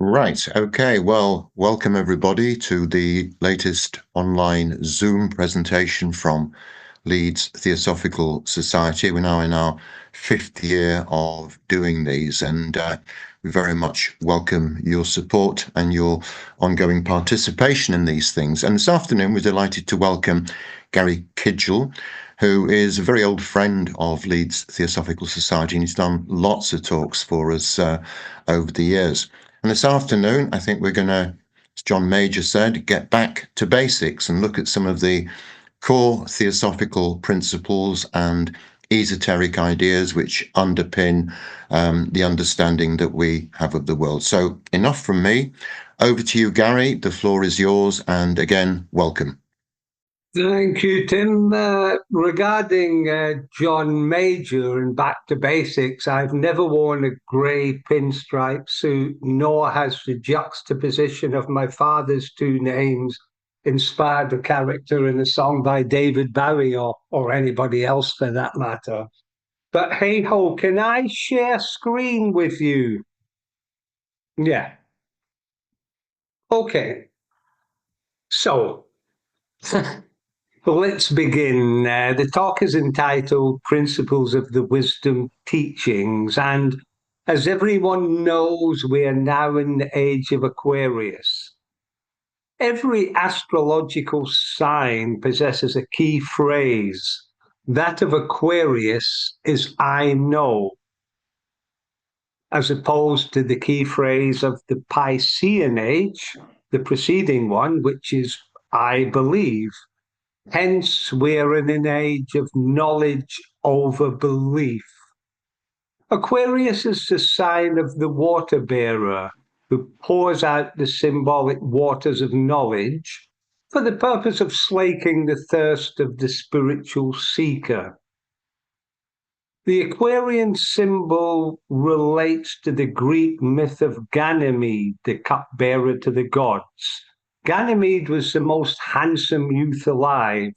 Right. Okay. Well, welcome everybody to the latest online Zoom presentation from Leeds Theosophical Society. We're now in our fifth year of doing these, and we very much welcome your support and your ongoing participation in these things. And this afternoon, we're delighted to welcome Gary Kidgell, who is a very old friend of Leeds Theosophical Society, and he's done lots of talks for us over the years. And this afternoon, I think we're going to, as John Major said, get back to basics and look at some of the core theosophical principles and esoteric ideas which underpin the understanding that we have of the world. So enough from me. Over to you, Gary. The floor is yours. And again, welcome. Thank you, Tim. Regarding John Major and back to basics, I've never worn a grey pinstripe suit, nor has the juxtaposition of my father's two names inspired the character in a song by David Bowie or anybody else for that matter. But hey ho, can I share screen with you? Yeah. Okay. So. Let's begin. The talk is entitled Principles of the Wisdom Teachings. And as everyone knows, we are now in the age of Aquarius. Every astrological sign possesses a key phrase. That of Aquarius is I know, as opposed to the key phrase of the Piscean age, the preceding one, which is I believe. Hence, we're in an age of knowledge over belief. Aquarius is the sign of the water bearer who pours out the symbolic waters of knowledge for the purpose of slaking the thirst of the spiritual seeker. The Aquarian symbol relates to the Greek myth of Ganymede, the cupbearer to the gods. Ganymede was the most handsome youth alive,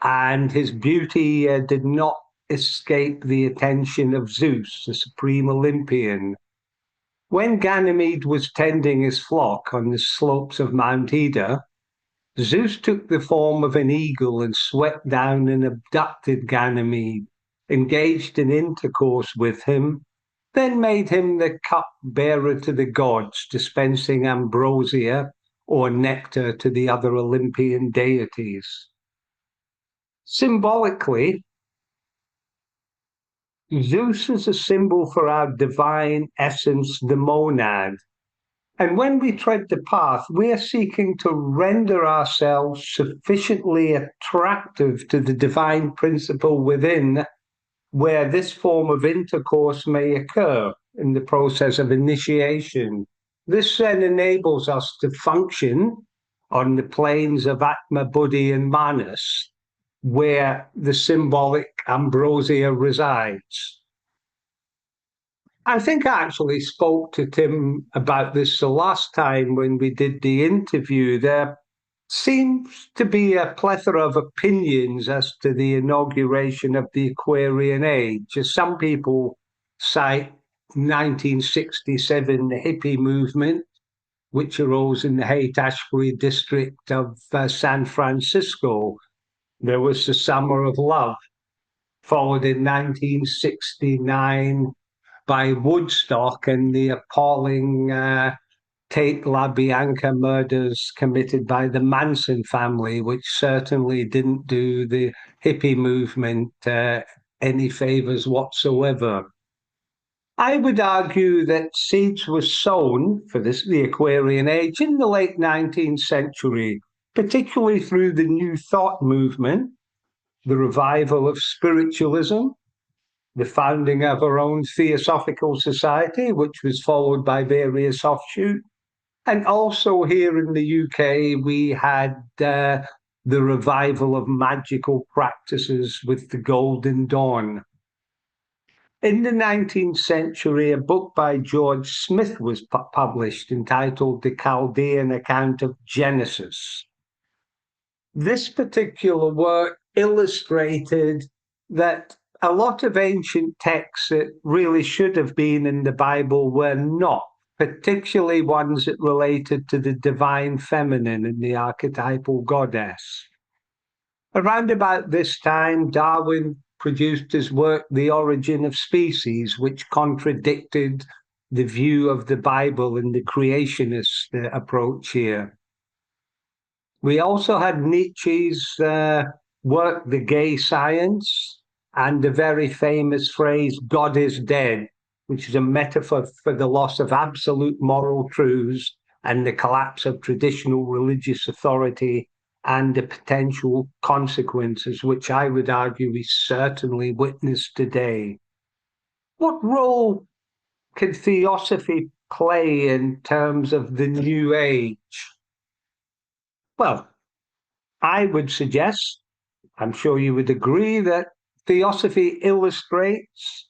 and his beauty did not escape the attention of Zeus, the supreme Olympian. When Ganymede was tending his flock on the slopes of Mount Ida, Zeus took the form of an eagle and swept down and abducted Ganymede, engaged in intercourse with him, then made him the cup-bearer to the gods, dispensing ambrosia or nectar to the other Olympian deities. Symbolically, Zeus is a symbol for our divine essence, the monad. And when we tread the path, we are seeking to render ourselves sufficiently attractive to the divine principle within, where this form of intercourse may occur in the process of initiation. This then enables us to function on the planes of Atma, Buddhi, and Manas, where the symbolic ambrosia resides. I think I actually spoke to Tim about this the last time when we did the interview. There seems to be a plethora of opinions as to the inauguration of the Aquarian age. As some people cite 1967, the hippie movement, which arose in the Haight-Ashbury district of San Francisco. There was the Summer of Love, followed in 1969 by Woodstock and the appalling Tate LaBianca murders committed by the Manson family, which certainly didn't do the hippie movement any favors whatsoever. I would argue that seeds were sown for the Aquarian age in the late 19th century, particularly through the New Thought movement, the revival of spiritualism, the founding of our own Theosophical Society, which was followed by various offshoots. And also here in the UK, we had the revival of magical practices with the Golden Dawn. In the 19th century, a book by George Smith was published entitled The Chaldean Account of Genesis. This particular work illustrated that a lot of ancient texts that really should have been in the Bible were not. particularly ones that related to the divine feminine and the archetypal goddess. Around about this time, Darwin produced his work, The Origin of Species, which contradicted the view of the Bible and the creationist approach here. We also had Nietzsche's work, The Gay Science, and the very famous phrase, God is dead, which is a metaphor for the loss of absolute moral truths and the collapse of traditional religious authority and the potential consequences, which I would argue we certainly witness today. What role can theosophy play in terms of the New Age? Well, I would suggest, I'm sure you would agree, that theosophy illustrates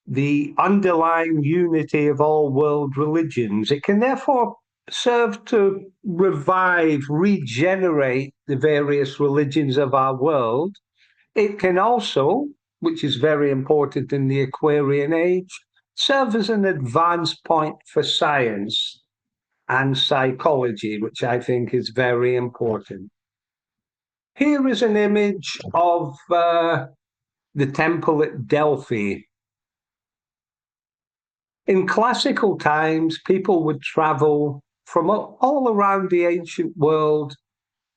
the underlying unity of all world religions. It can therefore serve to revive, regenerate the various religions of our world. It can also, which is very important in the Aquarian age, serve as an advance point for science and psychology, which I think is very important. Here is an image of the temple at Delphi. In classical times, people would travel from all around the ancient world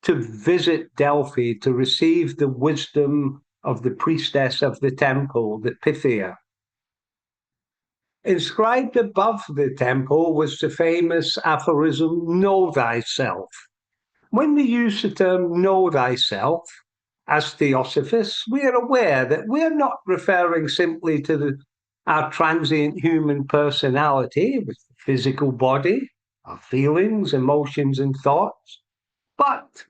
to visit Delphi to receive the wisdom of the priestess of the temple, the Pythia. Inscribed above the temple was the famous aphorism, know thyself. When we use the term know thyself, as theosophists, we are aware that we're not referring simply to our transient human personality with the physical body, our feelings, emotions, and thoughts, but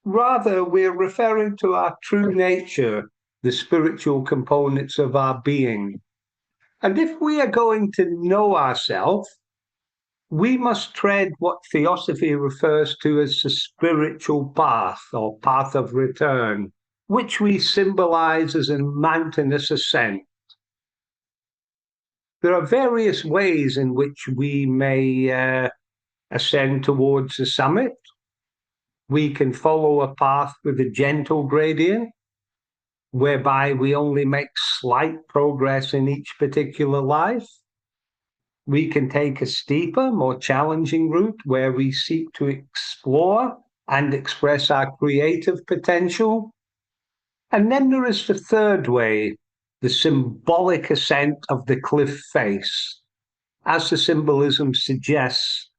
rather we're referring to our true nature, the spiritual components of our being. And if we are going to know ourselves, we must tread what theosophy refers to as the spiritual path or path of return, which we symbolize as a mountainous ascent. There are various ways in which we may ascend towards the summit. We can follow a path with a gentle gradient, whereby we only make slight progress in each particular life. We can take a steeper, more challenging route where we seek to explore and express our creative potential. And then there is the third way, the symbolic ascent of the cliff face. As the symbolism suggests,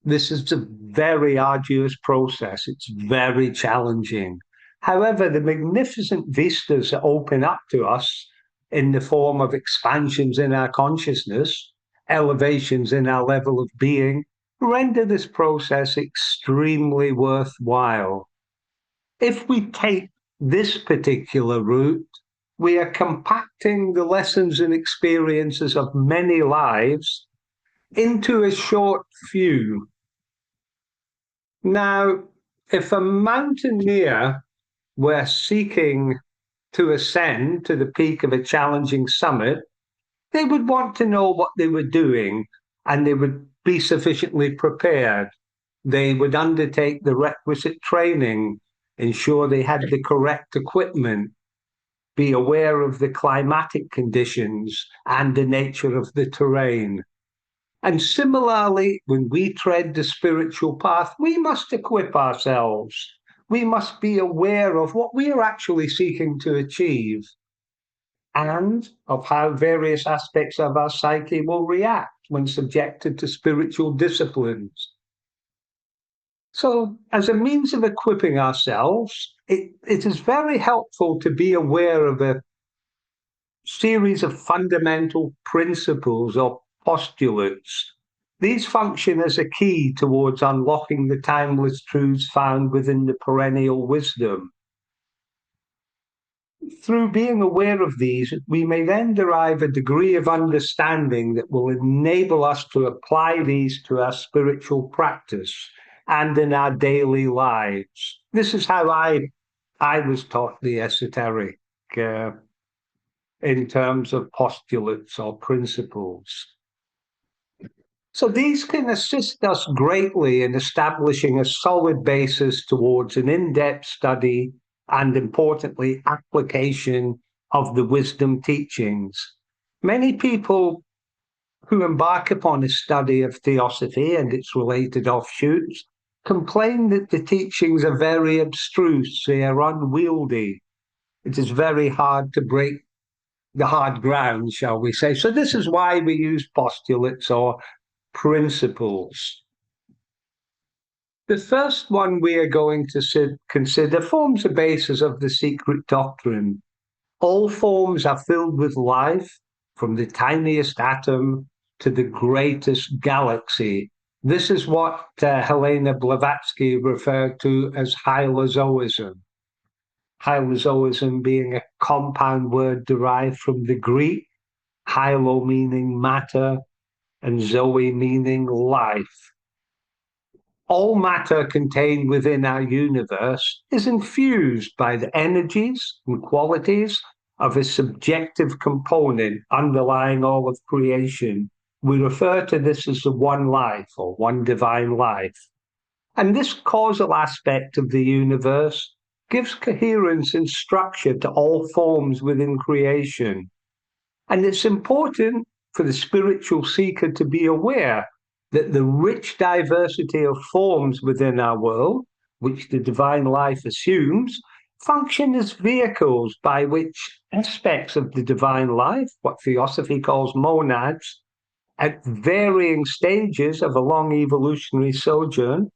this is a very arduous process. It's very challenging. However, the magnificent vistas that open up to us in the form of expansions in our consciousness, elevations in our level of being, render this process extremely worthwhile. If we take this particular route, we are compacting the lessons and experiences of many lives into a short few. Now, if a mountaineer were seeking to ascend to the peak of a challenging summit, they would want to know what they were doing and they would be sufficiently prepared. They would undertake the requisite training, ensure they had the correct equipment, be aware of the climatic conditions and the nature of the terrain. And similarly, when we tread the spiritual path, we must equip ourselves. We must be aware of what we are actually seeking to achieve and of how various aspects of our psyche will react when subjected to spiritual disciplines. So, as a means of equipping ourselves, it is very helpful to be aware of a series of fundamental principles or postulates. These function as a key towards unlocking the timeless truths found within the perennial wisdom. Through being aware of these, we may then derive a degree of understanding that will enable us to apply these to our spiritual practice and in our daily lives. This is how I was taught the esoteric in terms of postulates or principles. So these can assist us greatly in establishing a solid basis towards an in-depth study and, importantly, application of the wisdom teachings. Many people who embark upon a study of theosophy and its related offshoots complain that the teachings are very abstruse, they are unwieldy. It is very hard to break the hard ground, shall we say. So this is why we use postulates or principles. The first one we are going to consider forms the basis of the secret doctrine. All forms are filled with life, from the tiniest atom to the greatest galaxy. This is what Helena Blavatsky referred to as hylozoism. Hylozoism being a compound word derived from the Greek, hylo meaning matter, and zoe meaning life. All matter contained within our universe is infused by the energies and qualities of a subjective component underlying all of creation. We refer to this as the one life or one divine life. And this causal aspect of the universe gives coherence and structure to all forms within creation. And it's important for the spiritual seeker to be aware that the rich diversity of forms within our world, which the divine life assumes, function as vehicles by which aspects of the divine life, what theosophy calls monads, at varying stages of a long evolutionary sojourn,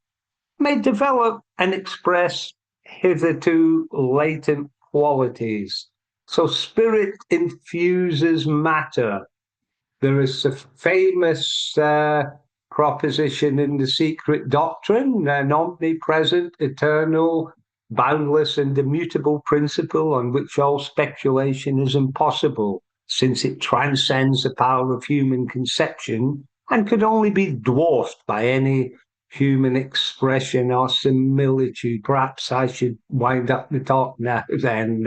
may develop and express hitherto latent qualities. So spirit infuses matter. There is a famous proposition in the secret doctrine, an omnipresent, eternal, boundless, and immutable principle on which all speculation is impossible, since it transcends the power of human conception and could only be dwarfed by any human expression or similitude. Perhaps I should wind up the talk now then.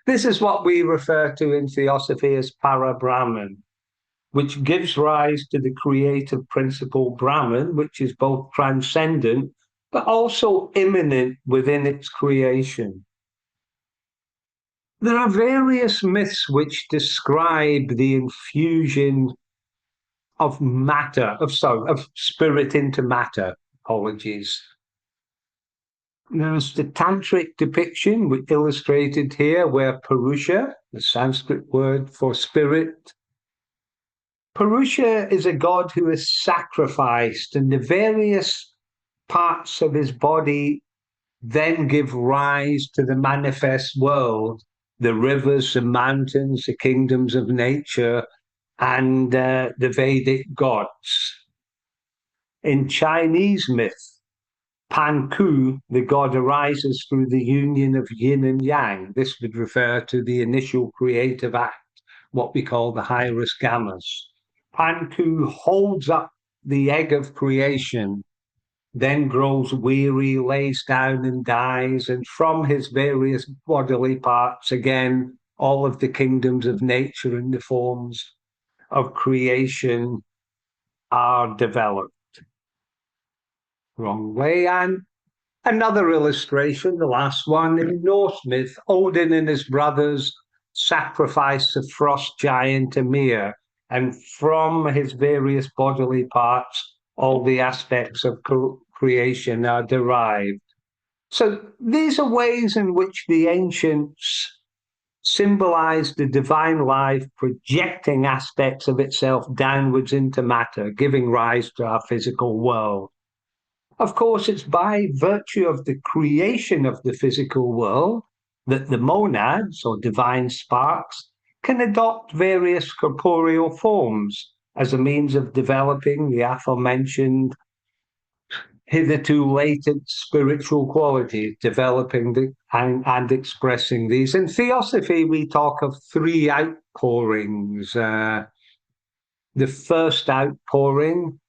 This is what we refer to in theosophy as para-Brahman, which gives rise to the creative principle Brahman, which is both transcendent but also immanent within its creation. There are various myths which describe the infusion of matter, of spirit into matter. Apologies. There's the tantric depiction, which illustrated here, where Purusha, the Sanskrit word for spirit, Purusha is a god who is sacrificed, and the various parts of his body then give rise to the manifest world, the rivers, the mountains, the kingdoms of nature, and the Vedic gods. In Chinese myth, Panku, the god, arises through the union of yin and yang. This would refer to the initial creative act, what we call the hieros gammas. Panku holds up the egg of creation, then grows weary, lays down and dies, and from his various bodily parts, again, all of the kingdoms of nature and the forms of creation are developed. Wrong way. And another illustration, the last one, in Norse myth, Odin and his brothers sacrifice the frost giant Ymir, and from his various bodily parts, all the aspects of creation are derived. So these are ways in which the ancients symbolized the divine life projecting aspects of itself downwards into matter, giving rise to our physical world. Of course, it's by virtue of the creation of the physical world that the monads, or divine sparks, can adopt various corporeal forms as a means of developing the aforementioned hitherto latent spiritual qualities, developing and expressing these. In theosophy, we talk of three outpourings. The first outpouring,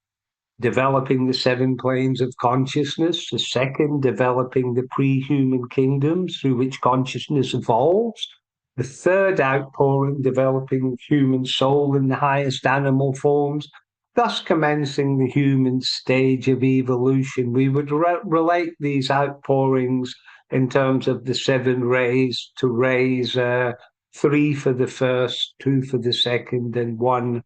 developing the seven planes of consciousness. The second, developing the pre-human kingdoms through which consciousness evolves. The third outpouring, developing human soul in the highest animal forms. thus commencing the human stage of evolution. We would relate these outpourings in terms of the 7 rays to rays, 3 for the first, 2 for the second, and 1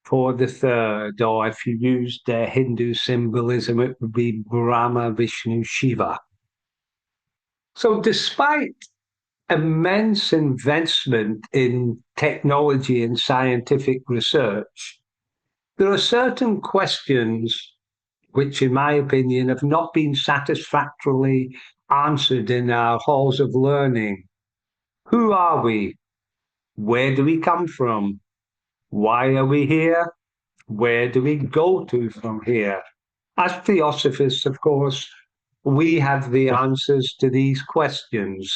for the third. Or if you used Hindu symbolism, it would be Brahma, Vishnu, Shiva. So despite immense investment in technology and scientific research, there are certain questions which, in my opinion, have not been satisfactorily answered in our halls of learning. Who are we? Where do we come from? Why are we here? Where do we go to from here? As Theosophists, of course, we have the answers to these questions.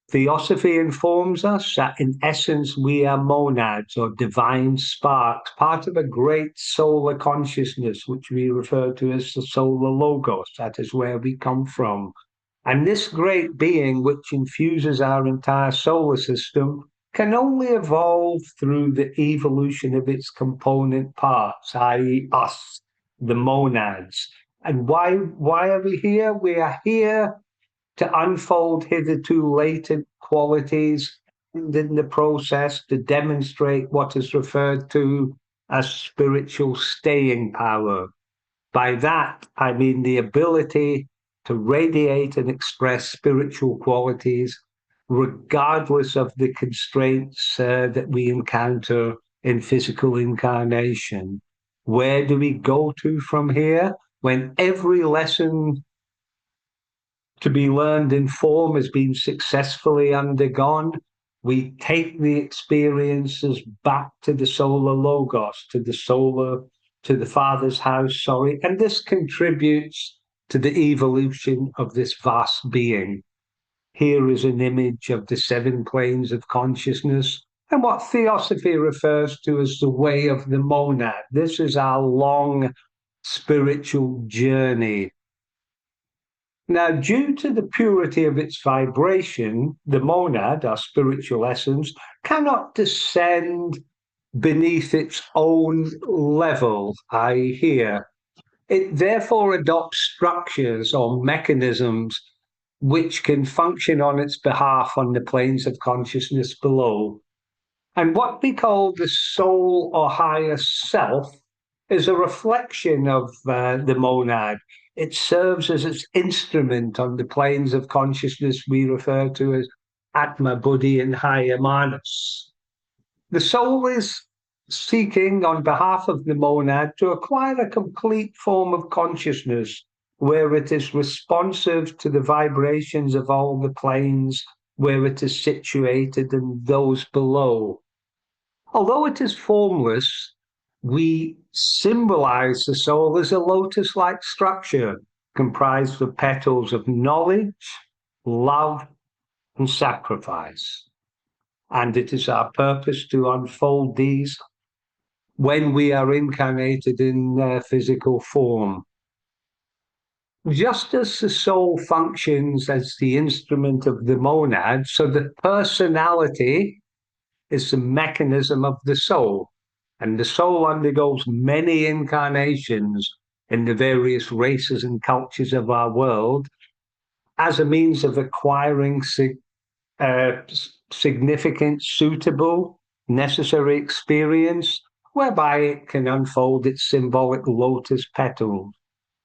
Theosophy informs us that in essence we are monads or divine sparks, part of a great solar consciousness, which we refer to as the solar logos. That is where we come from. And this great being, which infuses our entire solar system, can only evolve through the evolution of its component parts, i.e., us, the monads. And why are we here? We are here to unfold hitherto latent qualities and in the process to demonstrate what is referred to as spiritual staying power. By that, I mean the ability to radiate and express spiritual qualities regardless of the constraints that we encounter in physical incarnation. Where do we go to from here? When every lesson to be learned in form has been successfully undergone, we take the experiences back to the solar logos, to the Father's house, and this contributes to the evolution of this vast being. Here is an image of the 7 planes of consciousness and what Theosophy refers to as the way of the monad. This is our long spiritual journey. Now, due to the purity of its vibration, the monad, our spiritual essence, cannot descend beneath its own level, i.e., here. It therefore adopts structures or mechanisms which can function on its behalf on the planes of consciousness below. And what we call the soul or higher self is a reflection of the monad. It serves as its instrument on the planes of consciousness we refer to as Atma, Buddhi, and higher Manas. The soul is seeking on behalf of the monad to acquire a complete form of consciousness where it is responsive to the vibrations of all the planes where it is situated and those below. Although it is formless, we symbolize the soul as a lotus-like structure comprised of petals of knowledge, love, and sacrifice. And it is our purpose to unfold these when we are incarnated in physical form. Just as the soul functions as the instrument of the monad, so the personality is the mechanism of the soul. And the soul undergoes many incarnations in the various races and cultures of our world as a means of acquiring significant, suitable, necessary experience, whereby it can unfold its symbolic lotus petals.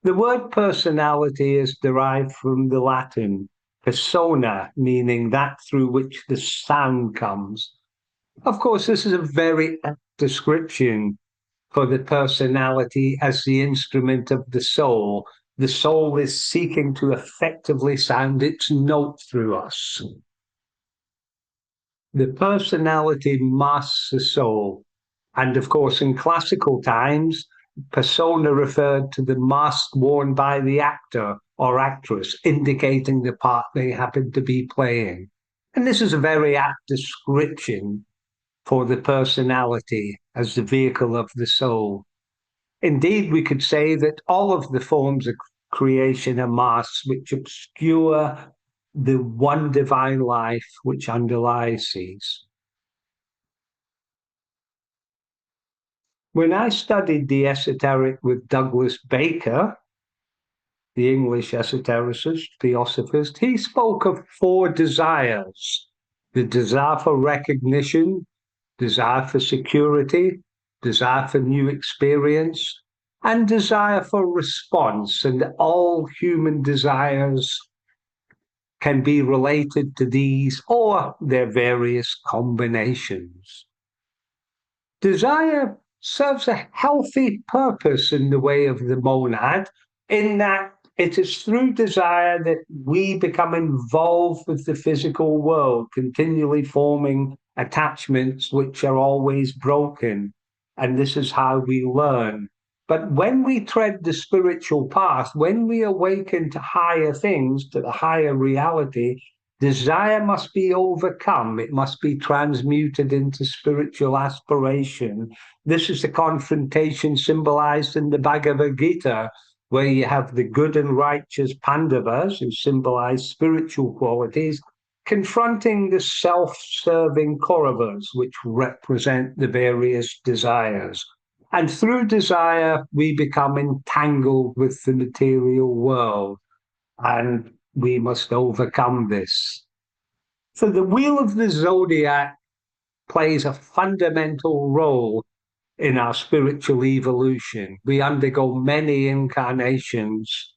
The word personality is derived from the Latin persona, meaning that through which the sound comes. Of course, this is a very apt description for the personality as the instrument of the soul. The soul is seeking to effectively sound its note through us. The personality masks the soul. And of course, in classical times, persona referred to the mask worn by the actor or actress, indicating the part they happen to be playing. And this is a very apt description for the personality as the vehicle of the soul. Indeed, we could say that all of the forms of creation are masks which obscure the one divine life which underlies these. When I studied the esoteric with Douglas Baker, the English esotericist, theosophist, he spoke of 4 desires: the desire for recognition, desire for security, desire for new experience, and desire for response. And all human desires can be related to these or their various combinations. Desire serves a healthy purpose in the way of the monad, in that it is through desire that we become involved with the physical world, continually forming attachments which are always broken. And this is how we learn. But when we tread the spiritual path, when we awaken to higher things, to the higher reality, desire must be overcome. It must be transmuted into spiritual aspiration. This is the confrontation symbolized in the Bhagavad Gita, where you have the good and righteous Pandavas, who symbolize spiritual qualities, confronting the self-serving Kauravas, which represent the various desires. And through desire, we become entangled with the material world. And we must overcome this. So the wheel of the zodiac plays a fundamental role in our spiritual evolution. We undergo many incarnations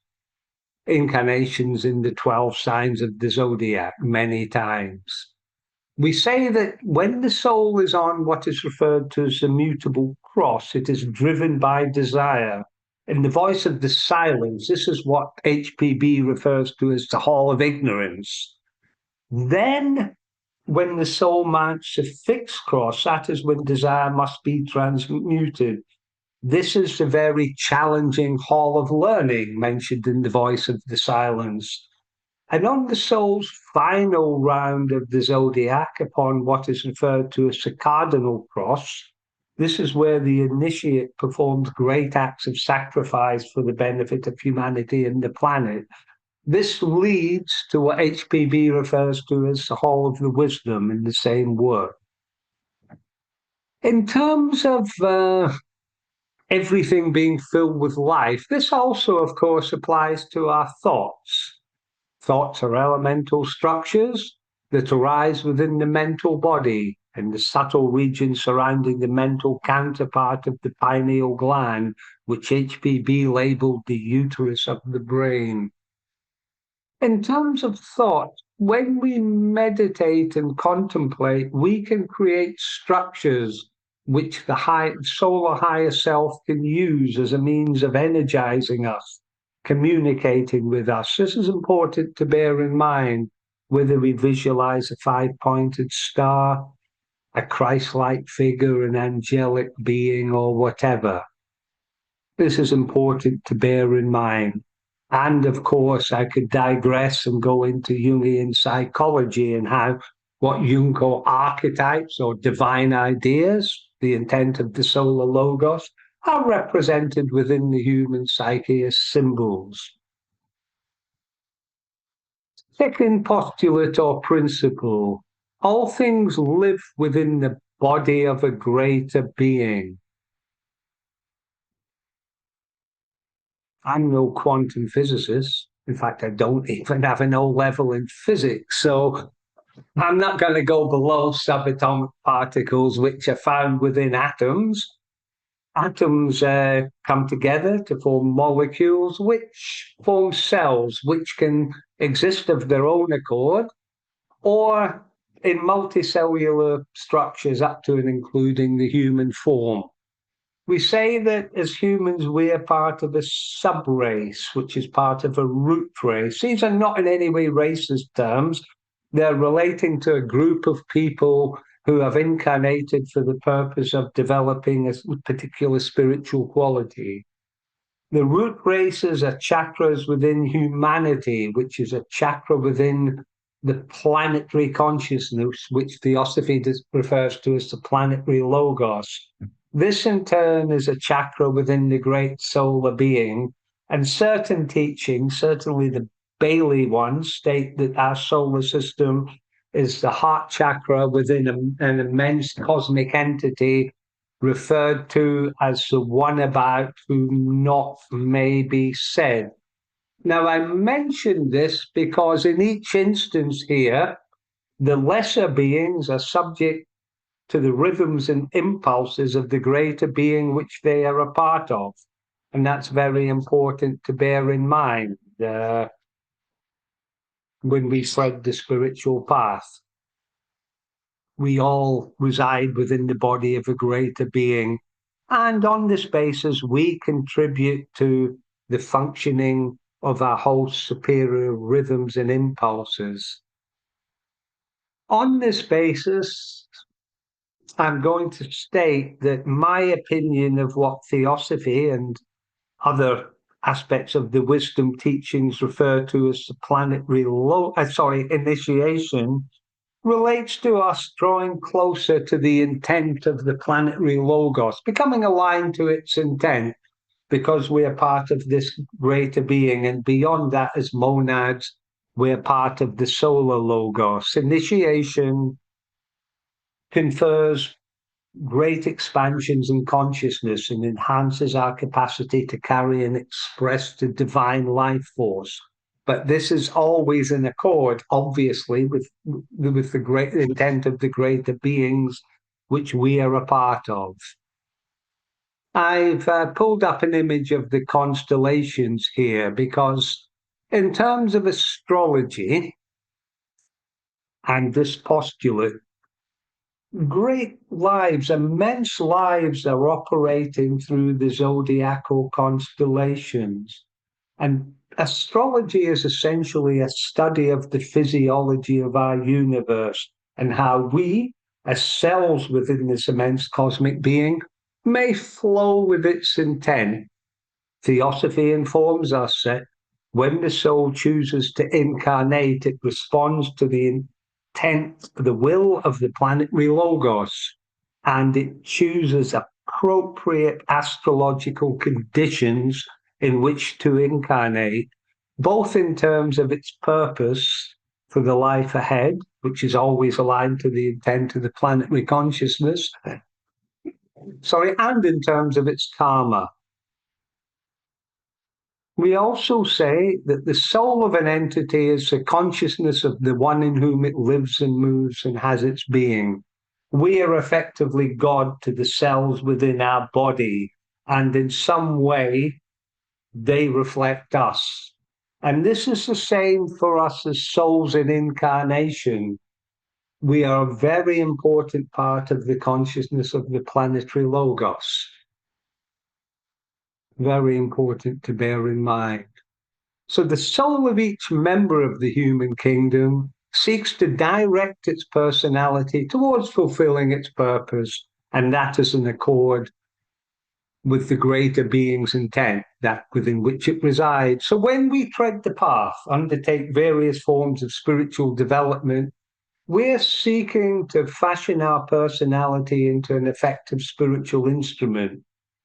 in the 12 signs of the zodiac, many times. We say that when the soul is on what is referred to as the mutable cross, it is driven by desire. In the voice of the silence, this is what HPB refers to as the hall of ignorance. Then, when the soul mounts a fixed cross, that is when desire must be transmuted. This is the very challenging hall of learning mentioned in the voice of the silence. And on the soul's final round of the zodiac, upon what is referred to as the cardinal cross, this is where the initiate performs great acts of sacrifice for the benefit of humanity and the planet. This leads to what HPB refers to as the Hall of the Wisdom in the same work. In terms of everything being filled with life, this also, of course, applies to our thoughts. Thoughts are elemental structures that arise within the mental body and the subtle region surrounding the mental counterpart of the pineal gland, which HPB labeled the uterus of the brain. In terms of thought, when we meditate and contemplate, we can create structures which the solar higher self can use as a means of energizing us, communicating with us. This is important to bear in mind, whether we visualize a 5-pointed star, a Christ-like figure, an angelic being, or whatever. This is important to bear in mind. And of course, I could digress and go into Jungian psychology and how what Jung called archetypes or divine ideas, the intent of the solar logos, are represented within the human psyche as symbols. Second postulate or principle: all things live within the body of a greater being. I'm no quantum physicist. In fact, I don't even have an O level in physics. So I'm not going to go below subatomic particles, which are found within atoms. Atoms come together to form molecules, which form cells, which can exist of their own accord, or in multicellular structures up to and including the human form. We say that as humans, we are part of a sub-race, which is part of a root race. These are not in any way racist terms. They're relating to a group of people who have incarnated for the purpose of developing a particular spiritual quality. The root races are chakras within humanity, which is a chakra within the planetary consciousness, which Theosophy refers to as the planetary logos. This, in turn, is a chakra within the great solar being, and certain teachings, certainly the Bailey ones, state that our solar system is the heart chakra within an immense cosmic entity, referred to as the one about whom naught may be said. Now, I mention this because in each instance here, the lesser beings are subject to the rhythms and impulses of the greater being which they are a part of. And that's very important to bear in mind when we tread the spiritual path. We all reside within the body of a greater being. And on this basis, we contribute to the functioning of our whole superior rhythms and impulses. On this basis, I'm going to state that my opinion of what theosophy and other aspects of the wisdom teachings refer to as the planetary initiation relates to us drawing closer to the intent of the planetary logos, becoming aligned to its intent because we are part of this greater being, and beyond that, as monads, we're part of the solar logos. Initiation confers great expansions in consciousness and enhances our capacity to carry and express the divine life force. But this is always in accord, obviously, with the great intent of the greater beings which we are a part of. I've pulled up an image of the constellations here because, in terms of astrology and this postulate, great lives, immense lives are operating through the zodiacal constellations. And astrology is essentially a study of the physiology of our universe and how we, as cells within this immense cosmic being, may flow with its intent. Theosophy informs us that when the soul chooses to incarnate, it responds to the intent, the will of the planetary logos, and it chooses appropriate astrological conditions in which to incarnate, both in terms of its purpose for the life ahead, which is always aligned to the intent of the planetary consciousness, and in terms of its karma. We also say that the soul of an entity is the consciousness of the one in whom it lives and moves and has its being. We are effectively God to the cells within our body, and in some way, they reflect us. And this is the same for us as souls in incarnation. We are a very important part of the consciousness of the planetary logos. Very important to bear in mind. So the soul of each member of the human kingdom seeks to direct its personality towards fulfilling its purpose, and that is in accord with the greater being's intent, that within which it resides. So when we tread the path, undertake various forms of spiritual development, we're seeking to fashion our personality into an effective spiritual instrument.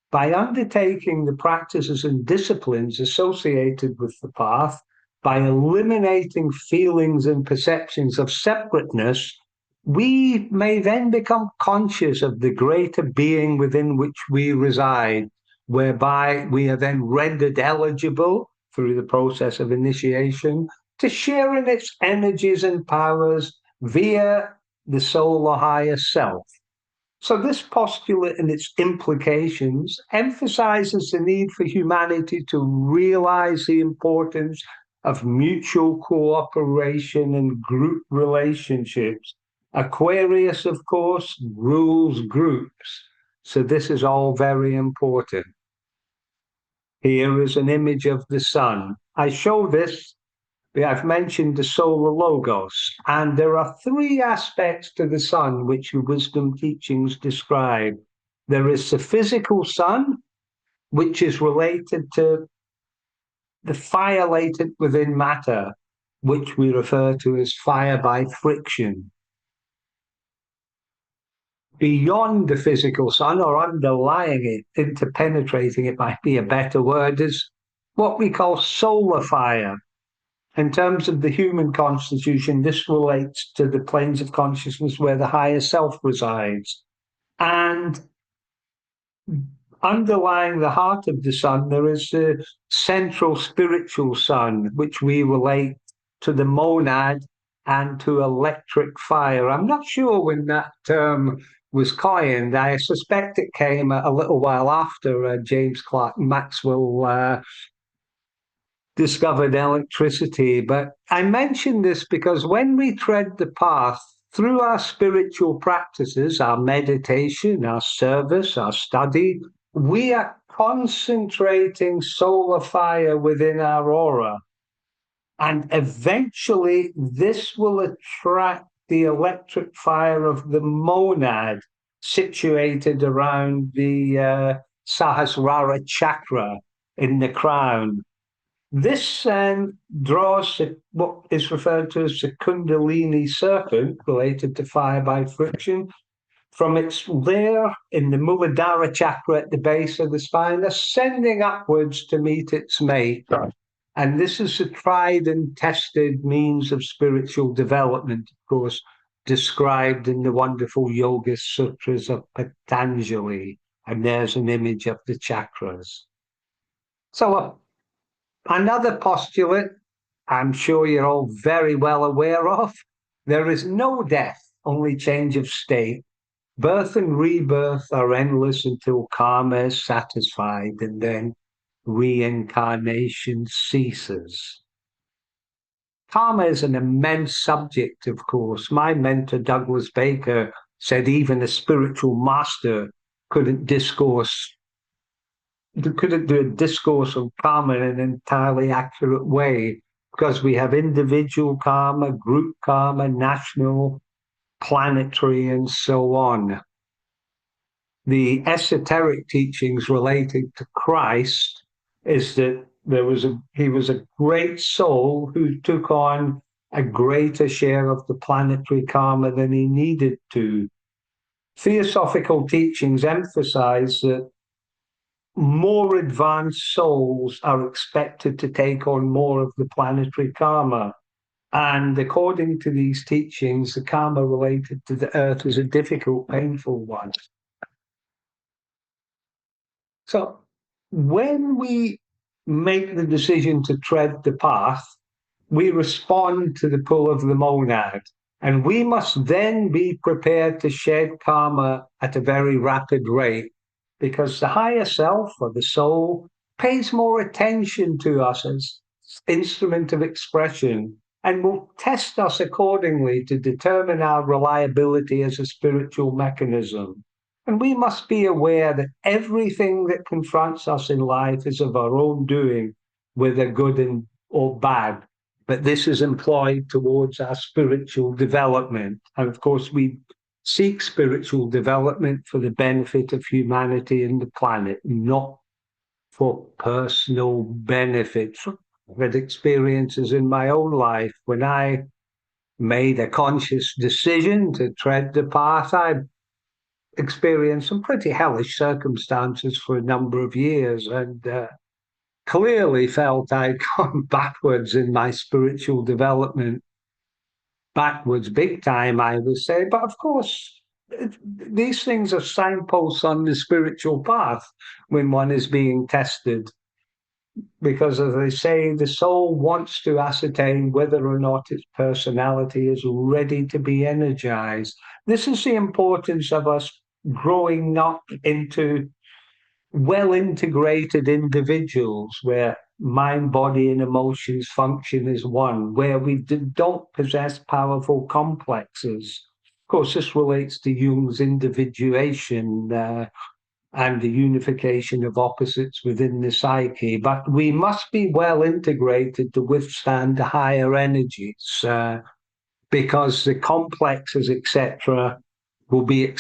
By undertaking the practices and disciplines associated with the path, by eliminating feelings and perceptions of separateness, we may then become conscious of the greater being within which we reside, whereby we are then rendered eligible through the process of initiation to share in its energies and powers via the soul or higher self. So this postulate and its implications emphasizes the need for humanity to realize the importance of mutual cooperation and group relationships. Aquarius, of course, rules groups. So this is all very important. Here is an image of the sun. I show this. I've mentioned the solar logos, and there are three aspects to the sun which the wisdom teachings describe. There is the physical sun, which is related to the fire latent within matter, which we refer to as fire by friction. Beyond the physical sun, or underlying it, interpenetrating it might be a better word, is what we call solar fire. In terms of the human constitution, this relates to the planes of consciousness where the higher self resides. And underlying the heart of the sun, there is the central spiritual sun, which we relate to the monad and to electric fire. I'm not sure when that term was coined. I suspect it came a little while after James Clerk Maxwell discovered electricity. But I mention this because when we tread the path through our spiritual practices, our meditation, our service, our study, we are concentrating solar fire within our aura. And eventually, this will attract the electric fire of the monad situated around the Sahasrara chakra in the crown. This draws what is referred to as the Kundalini serpent, related to fire by friction, from its lair in the Muladhara chakra at the base of the spine, ascending upwards to meet its mate. And this is a tried and tested means of spiritual development, of course, described in the wonderful Yoga Sutras of Patanjali. And there's an image of the chakras. So another postulate I'm sure you're all very well aware of: there is no death, only change of state. Birth and rebirth are endless until karma is satisfied, and then reincarnation ceases. Karma is an immense subject, of course. My mentor, Douglas Baker, said even a spiritual master couldn't do a discourse on karma in an entirely accurate way, because we have individual karma, group karma, national, planetary, and so on. The esoteric teachings related to Christ is that he was a great soul who took on a greater share of the planetary karma than he needed to. Theosophical teachings emphasize that more advanced souls are expected to take on more of the planetary karma. And according to these teachings, the karma related to the earth is a difficult, painful one. So when we make the decision to tread the path, we respond to the pull of the monad. And we must then be prepared to shed karma at a very rapid rate, because the higher self, or the soul, pays more attention to us as instrument of expression and will test us accordingly to determine our reliability as a spiritual mechanism. And we must be aware that everything that confronts us in life is of our own doing, whether good or bad. But this is employed towards our spiritual development. And of course, we seek spiritual development for the benefit of humanity and the planet, not for personal benefits. I've had experiences in my own life when I made a conscious decision to tread the path. I experienced some pretty hellish circumstances for a number of years, and clearly felt I'd gone backwards in my spiritual development. Backwards big time, I would say. But of course, these things are signposts on the spiritual path when one is being tested. Because, as they say, the soul wants to ascertain whether or not its personality is ready to be energized. This is the importance of us growing up into well integrated individuals where mind, body, and emotions function as one, where we don't possess powerful complexes. Of course, this relates to Jung's individuation and the unification of opposites within the psyche. But we must be well integrated to withstand the higher energies, because the complexes, etc., will be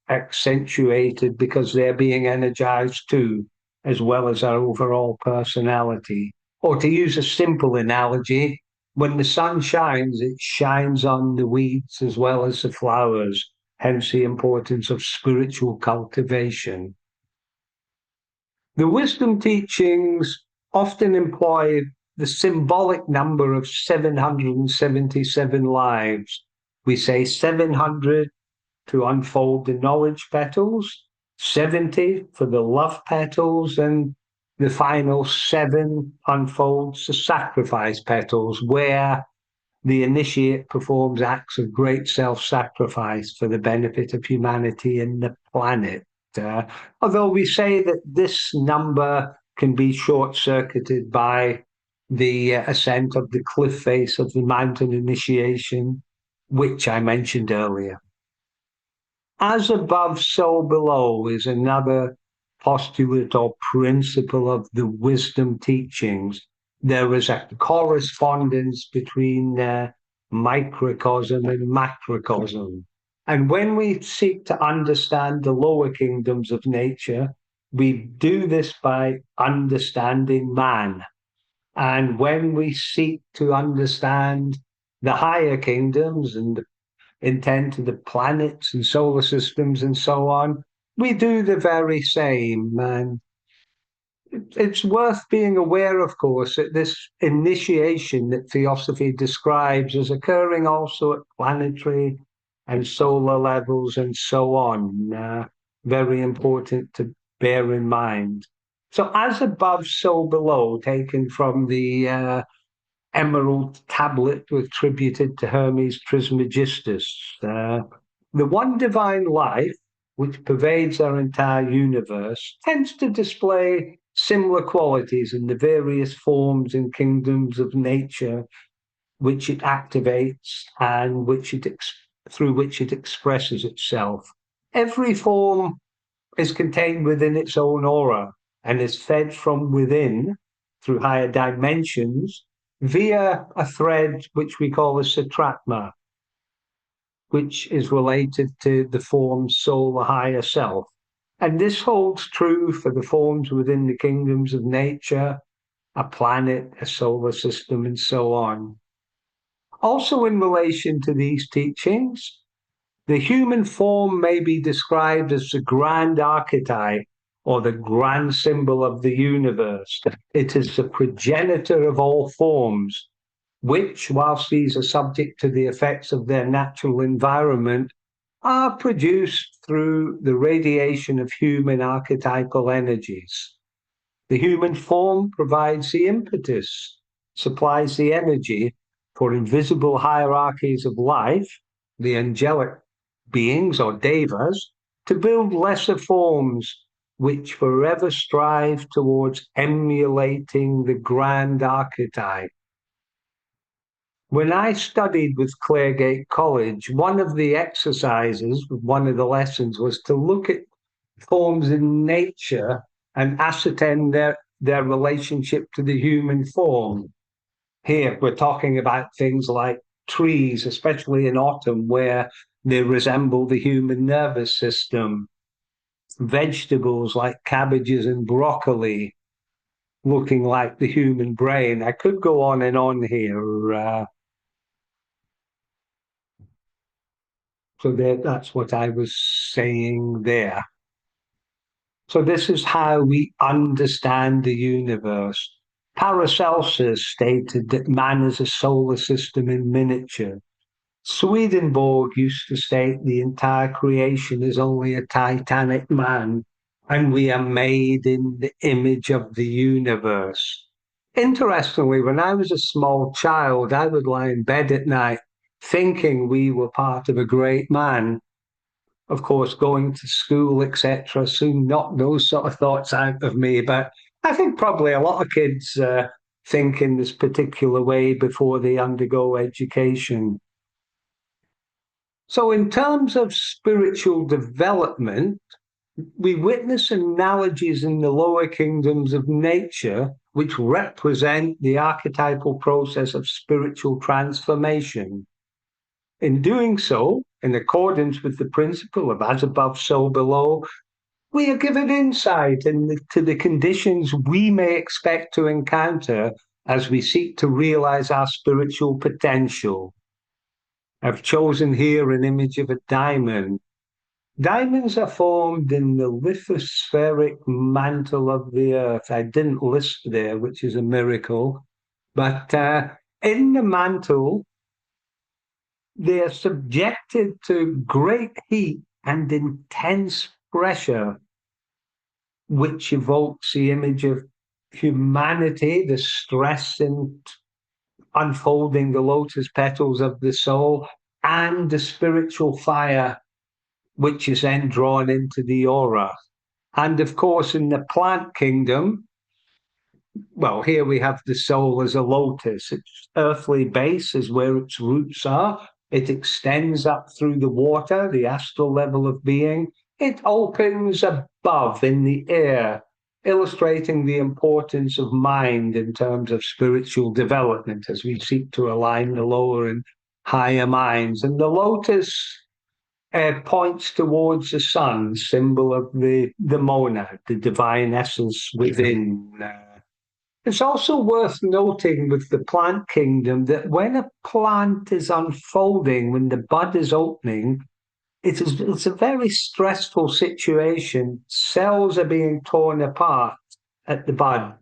accentuated because they're being energized too, as well as our overall personality. Or to use a simple analogy, when the sun shines, it shines on the weeds as well as the flowers, hence the importance of spiritual cultivation. The wisdom teachings often employ the symbolic number of 777 lives. We say 700 to unfold the knowledge petals, 70 for the love petals, and the final 7 unfolds the sacrifice petals, where the initiate performs acts of great self-sacrifice for the benefit of humanity and the planet. Although we say that this number can be short-circuited by the ascent of the cliff face of the mountain initiation, which I mentioned earlier. As above, so below is another postulate or principle of the wisdom teachings. There is a correspondence between microcosm and macrocosm. And when we seek to understand the lower kingdoms of nature, we do this by understanding man. And when we seek to understand the higher kingdoms and intend to the planets and solar systems and so on, we do the very same. And it's worth being aware, of course, that this initiation that Theosophy describes as occurring also at planetary and solar levels and so on. Very important to bear in mind. So, as above, so below, taken from the emerald tablet attributed to Hermes Trismegistus. The one divine life, which pervades our entire universe, tends to display similar qualities in the various forms and kingdoms of nature which it activates and through which it expresses itself. Every form is contained within its own aura and is fed from within through higher dimensions via a thread which we call a satratma, which is related to the form's soul, the higher self. And this holds true for the forms within the kingdoms of nature, a planet, a solar system, and so on. Also, in relation to these teachings, the human form may be described as the grand archetype or the grand symbol of the universe. It is the progenitor of all forms, which, whilst these are subject to the effects of their natural environment, are produced through the radiation of human archetypal energies. The human form provides the impetus, supplies the energy for invisible hierarchies of life, the angelic beings or devas, to build lesser forms which forever strive towards emulating the grand archetype. When I studied with Claregate College, one of the exercises, one of the lessons was to look at forms in nature and ascertain their relationship to the human form. Here, we're talking about things like trees, especially in autumn, where they resemble the human nervous system. Vegetables like cabbages and broccoli, looking like the human brain. I could go on and on here. So that's what I was saying there. So this is how we understand the universe. Paracelsus stated that man is a solar system in miniature. Swedenborg used to state the entire creation is only a titanic man, and we are made in the image of the universe. Interestingly, when I was a small child, I would lie in bed at night thinking we were part of a great man. Of course, going to school, etc., soon knocked those sort of thoughts out of me. But I think probably a lot of kids think in this particular way before they undergo education. So, in terms of spiritual development, we witness analogies in the lower kingdoms of nature which represent the archetypal process of spiritual transformation. In doing so, in accordance with the principle of as above, so below, we are given insight into the conditions we may expect to encounter as we seek to realize our spiritual potential. I've chosen here an image of a diamond. Diamonds are formed in the lithospheric mantle of the earth. I didn't list there, which is a miracle. But in the mantle, they are subjected to great heat and intense pressure which evokes the image of humanity, the stress in unfolding the lotus petals of the soul, and the spiritual fire, which is then drawn into the aura. And of course, in the plant kingdom, well, here we have the soul as a lotus. Its earthly base is where its roots are. It extends up through the water, the astral level of being. It opens above in the air, illustrating the importance of mind in terms of spiritual development as we seek to align the lower and higher minds. And the lotus points towards the sun, symbol of the monad, the divine essence within. It's also worth noting with the plant kingdom that when a plant is unfolding, when the bud is opening, it's a very stressful situation. Cells are being torn apart at the bud.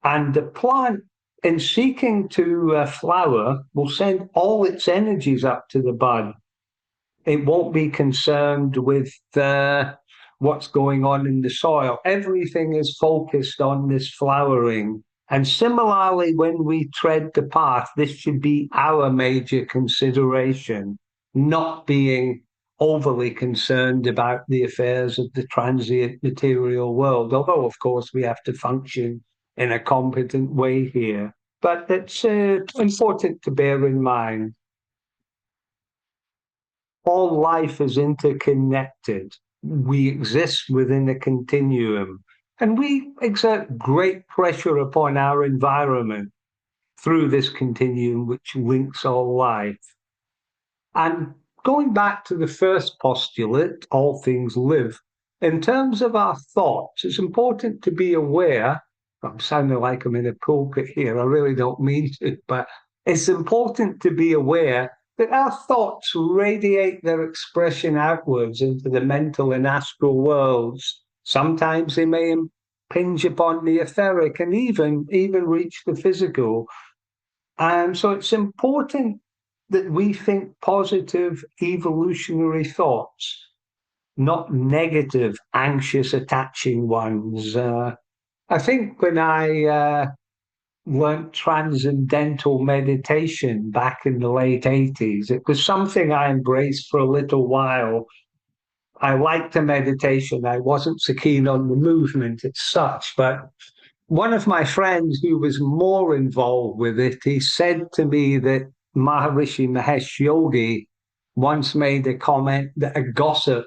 And the plant, in seeking to flower, will send all its energies up to the bud. It won't be concerned with what's going on in the soil. Everything is focused on this flowering. And similarly, when we tread the path, this should be our major consideration, not being overly concerned about the affairs of the transient material world, although, of course, we have to function in a competent way here. But it's important to bear in mind all life is interconnected. We exist within a continuum, and we exert great pressure upon our environment through this continuum which links all life. And going back to the first postulate, all things live, in terms of our thoughts, it's important to be aware. I'm sounding like I'm in a pulpit here, I really don't mean to, but it's important to be aware that our thoughts radiate their expression outwards into the mental and astral worlds. Sometimes they may impinge upon the etheric and even reach the physical. And so it's important that we think positive evolutionary thoughts, not negative, anxious, attaching ones. I think when I learned transcendental meditation back in the late 80s. It was something I embraced for a little while. I liked the meditation. I wasn't so keen on the movement as such, but one of my friends who was more involved with it, he said to me that Maharishi Mahesh Yogi once made a comment that a gossip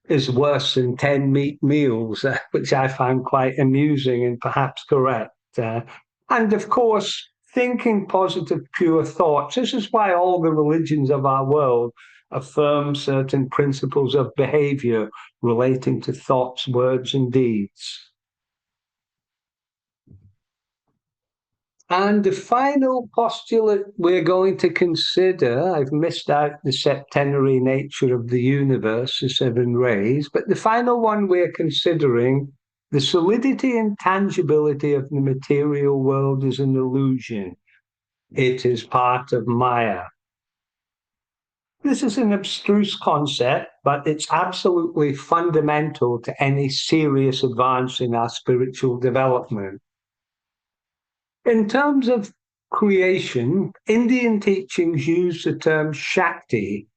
is worse than 10 meat meals, which I found quite amusing and perhaps correct. And of course, thinking positive, pure thoughts. This is why all the religions of our world affirm certain principles of behavior relating to thoughts, words, and deeds. And the final postulate we're going to consider, I've missed out the septenary nature of the universe, the seven rays, but the final one we're considering, the solidity and tangibility of the material world is an illusion. It is part of Maya. This is an abstruse concept, but it's absolutely fundamental to any serious advance in our spiritual development. In terms of creation, Indian teachings use the term Shakti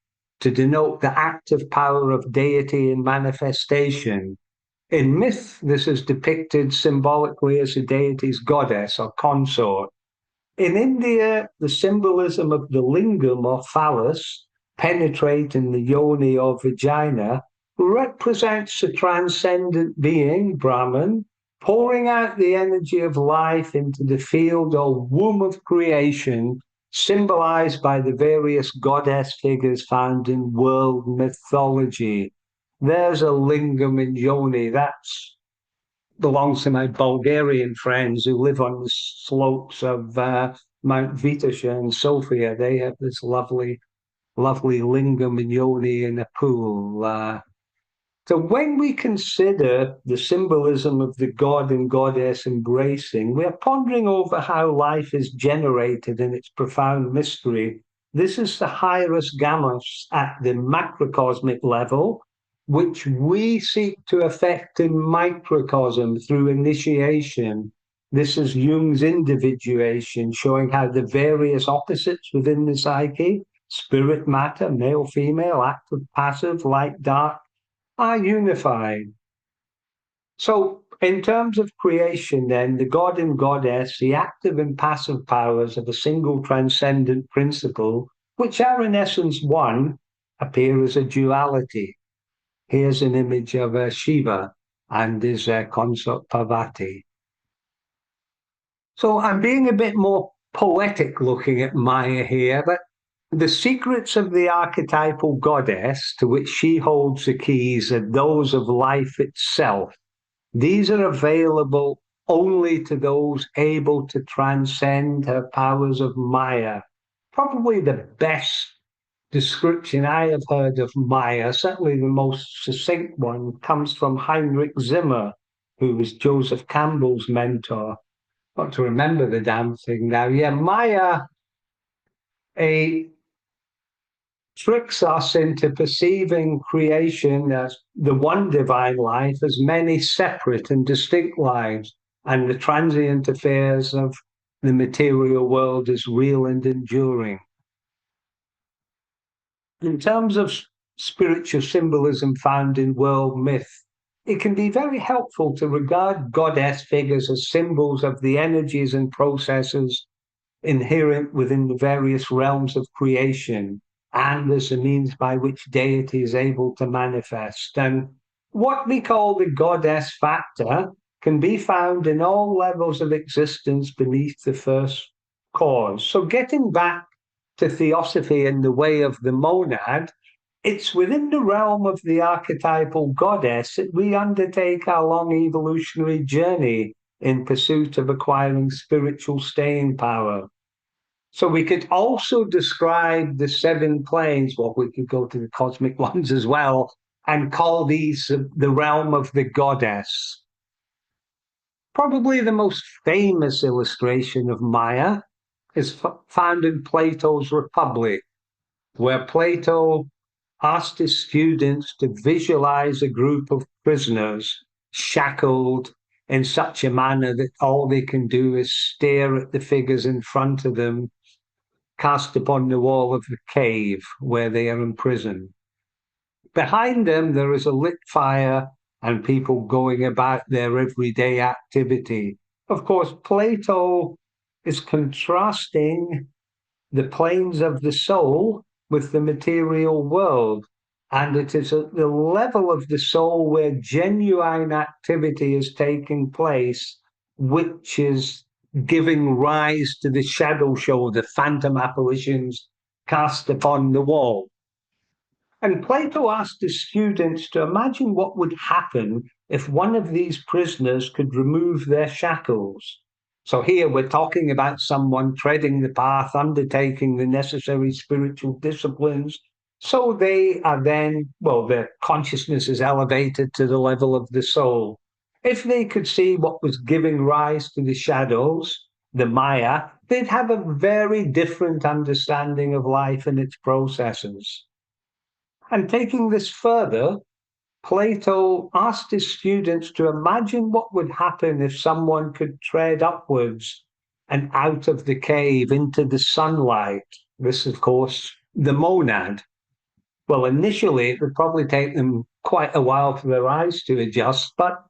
to denote the active power of deity in manifestation. In myth, this is depicted symbolically as a deity's goddess or consort. In India, the symbolism of the lingam or phallus penetrating the yoni or vagina represents a transcendent being, Brahman, pouring out the energy of life into the field or womb of creation, symbolized by the various goddess figures found in world mythology. There's a lingam in yoni. That belongs to my Bulgarian friends who live on the slopes of Mount Vitasha in Sofia. They have this lovely lingam in yoni in a pool. So when we consider the symbolism of the god and goddess embracing, we are pondering over how life is generated in its profound mystery. This is the hierus gamos at the macrocosmic level, which we seek to affect in microcosm through initiation. This is Jung's individuation, showing how the various opposites within the psyche, spirit, matter, male, female, active, passive, light, dark, are unified. So, in terms of creation, then, the god and goddess, the active and passive powers of a single transcendent principle, which are in essence one, appear as a duality. Here's an image of Shiva and his consort Parvati. So I'm being a bit more poetic looking at Maya here, but the secrets of the archetypal goddess to which she holds the keys are those of life itself. These are available only to those able to transcend her powers of Maya. Probably the best description I have heard of Maya, certainly the most succinct one, comes from Heinrich Zimmer, who was Joseph Campbell's mentor. Got to remember the damn thing now. Yeah, Maya tricks us into perceiving creation as the one divine life as many separate and distinct lives, and the transient affairs of the material world as real and enduring. In terms of spiritual symbolism found in world myth, it can be very helpful to regard goddess figures as symbols of the energies and processes inherent within the various realms of creation and as a means by which deity is able to manifest. And what we call the goddess factor can be found in all levels of existence beneath the first cause. So getting back to theosophy in the way of the monad, it's within the realm of the archetypal goddess that we undertake our long evolutionary journey in pursuit of acquiring spiritual staying power. So we could also describe the seven planes, well, we could go to the cosmic ones as well, and call these the realm of the goddess. Probably the most famous illustration of Maya is found in Plato's Republic, where Plato asked his students to visualize a group of prisoners shackled in such a manner that all they can do is stare at the figures in front of them, cast upon the wall of the cave where they are imprisoned. Behind them, there is a lit fire and people going about their everyday activity. Of course, Plato is contrasting the planes of the soul with the material world. And it is at the level of the soul where genuine activity is taking place, which is giving rise to the shadow show, the phantom apparitions cast upon the wall. And Plato asked his students to imagine what would happen if one of these prisoners could remove their shackles. So here we're talking about someone treading the path, undertaking the necessary spiritual disciplines. So they are then, well, their consciousness is elevated to the level of the soul. If they could see what was giving rise to the shadows, the Maya, they'd have a very different understanding of life and its processes. And taking this further, Plato asked his students to imagine what would happen if someone could tread upwards and out of the cave into the sunlight. This, of course, the monad. Well, initially, it would probably take them quite a while for their eyes to adjust, but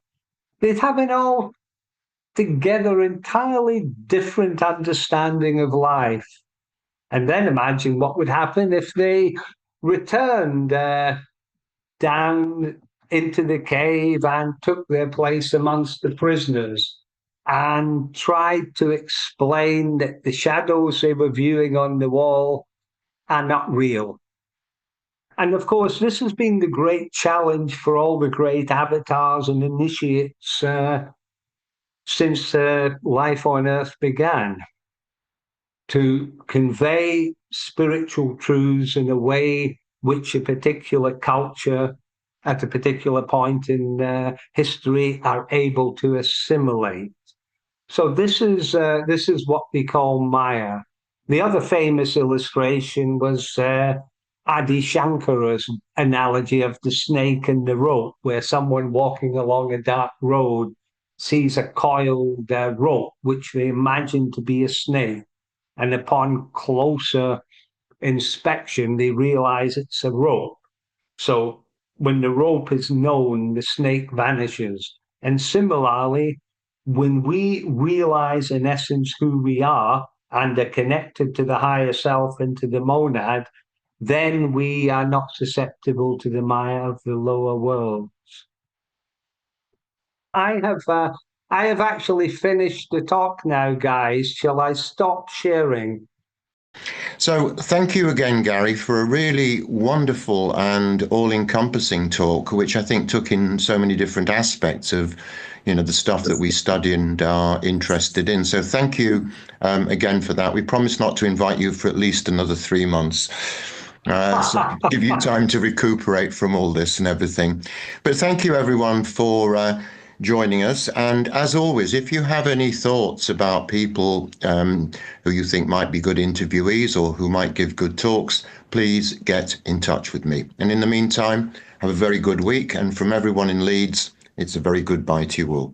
they'd have an altogether entirely different understanding of life. And then imagine what would happen if they returned down into the cave and took their place amongst the prisoners and tried to explain that the shadows they were viewing on the wall are not real. And of course, this has been the great challenge for all the great avatars and initiates since life on Earth began, to convey spiritual truths in a way which a particular culture at a particular point in history are able to assimilate. So this is what we call Maya. The other famous illustration was Adi Shankara's analogy of the snake and the rope, where someone walking along a dark road sees a coiled rope, which they imagine to be a snake. And upon closer inspection, they realize it's a rope. So when the rope is known, the snake vanishes. And similarly, when we realize in essence who we are and are connected to the higher self and to the monad, then we are not susceptible to the Maya of the lower world. I have uh, I have actually finished the talk now, guys. Shall I stop sharing? So, thank you again, Gary, for a really wonderful and all-encompassing talk, which I think took in so many different aspects of, the stuff that we study and are interested in. So, thank you again for that. We promise not to invite you for at least another 3 months. So give you time to recuperate from all this and everything. But thank you everyone for joining us. And as always, if you have any thoughts about people who you think might be good interviewees or who might give good talks, please get in touch with me. And in the meantime, have a very good week. And from everyone in Leeds, it's a very goodbye to you all.